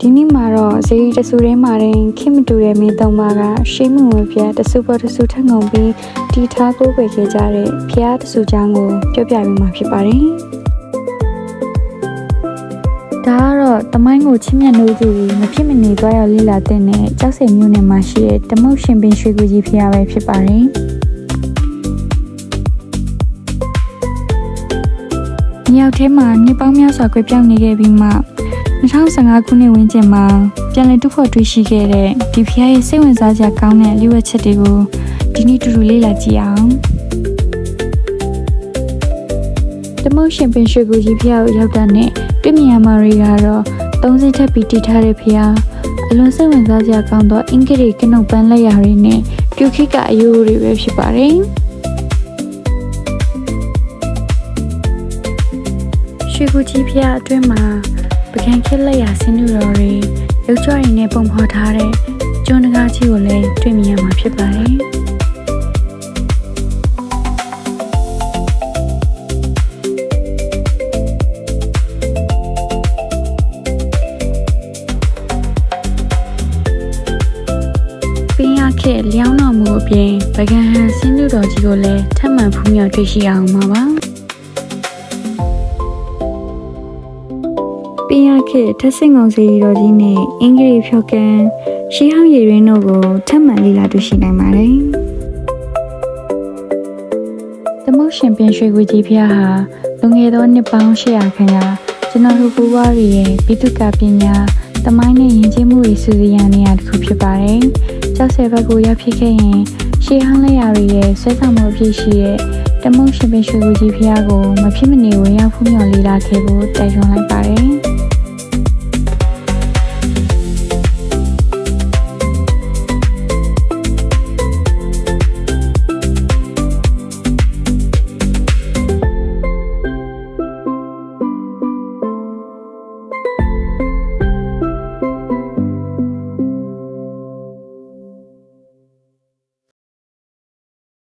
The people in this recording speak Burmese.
ဒီနေ့မှာတော့ဇေယီတဆူထဲမှာတင်ခင်မတူတဲ့မင်းသုံးပါးကရှေးမှုဝပြတဆူပေါ်တဆူထက်ငုံပြီးတီထားကိုပဲခဲ့ကြတဲ့ဖျားတဆူချောင်းကိုပြောပြပေးမှာဖြစ်ပါတယ်။ဒါကတော့တမိုင်းကိုချင်းမြတ်နိုးသူမဖြစ်မနေသွားရောက်လေ့လာတဲ့ကြောက်စင်မြို့နယ်မှာရှိတဲ့တမုတ်ရှင်ပင်ရွှေကူကြီးဖျားပဲဖြစ်ပါတယ်။မြောက်ထဲမှာနှစ်ပေါင်းများစွာကွယ်ပြောင်းနေခဲ့ပြီးမှ2015ခုနှစ်ဝန်းကျင်မှာပြန်လည်တူဖို့တွေ့ရှိခဲ့တဲ့ဒီဖျားရဲ့စိတ်ဝင်စားစရာကောင်းတဲ့လျှို့ဝှက်ချက်တွေကိုဒီနေ့တူတူလေ့လာကြည့်အောင်။တမုတ်ရှင်ပင်ရွှေကူကြီးဖျားကိုရောက်တဲ့နဲ့တွေ့မြင်ရမှာတွေကတော့30ထပ်ပြီးတည်ထားတဲ့ဖျားအလွန်စိတ်ဝင်စားစရာကောင်းသောအင်္ဂလိပ်ကနုတ်ပန်းလက်ရာတွေနဲ့ပြူခိကအယိုးတွေပဲဖြစ်ပါတယ်။ရွှေကူကြီးဖျားအတွင်းမှာပကံခက်လက်ရာဆင်းနူတော်တွေရုပ်ကြွရည်နဲ့ပုံဖော်ထားတဲ့ကျွန်းတကားကြီးကိုလည်းတွေ့မြင်ရမှာဖြစ်ပါတယ်။ပင်ရခက်လျောင်းတော်မူအပြင်ပကံဟန်ဆင်းနူတော်ကြီးကိုလည်းထပ်မံဖူးမြော်တွေ့ရှိအောင်ပါပါ။ပင်ရခေထက်ဆင့်ကုန်စီတော်ကြီးနဲ့အင်္ဂလိပ်ဖြောကန်ရှီဟောင်းရည်ရင်းတို့ကိုထပ်မံလေ့လာတွေ့ရှိနိုင်ပါတယ်။သမုတ်ရှင်ပင်ရွှေကူကြီးဖျားဟာလွန်ခဲ့သောနှစ်ပေါင်း800ခန့်ကကျွန်တော်တို့ပူပွားရဲ့ဘိသုကပညာတမိုင်းနဲ့ယဉ်ကျေးမှုတွေစုစည်းရနေရာတစ်ခုဖြစ်ပါတယ်။ကျောက်ဆယ်ဘက်ကိုရောက်ဖြစ်ခဲ့ရင်ရှီဟောင်းလက်ရာတွေရဲ့ဆွဲဆောင်မှုအပြည့်ရှိတဲ့တမုတ်ရှင်ပင်ရွှေကူကြီးဖျားကိုမဖြစ်မနေဝင်ရောက်ဖူးမြော်လေ့လာခဲ့ဖို့တိုက်တွန်းလိုက်ပါတယ်။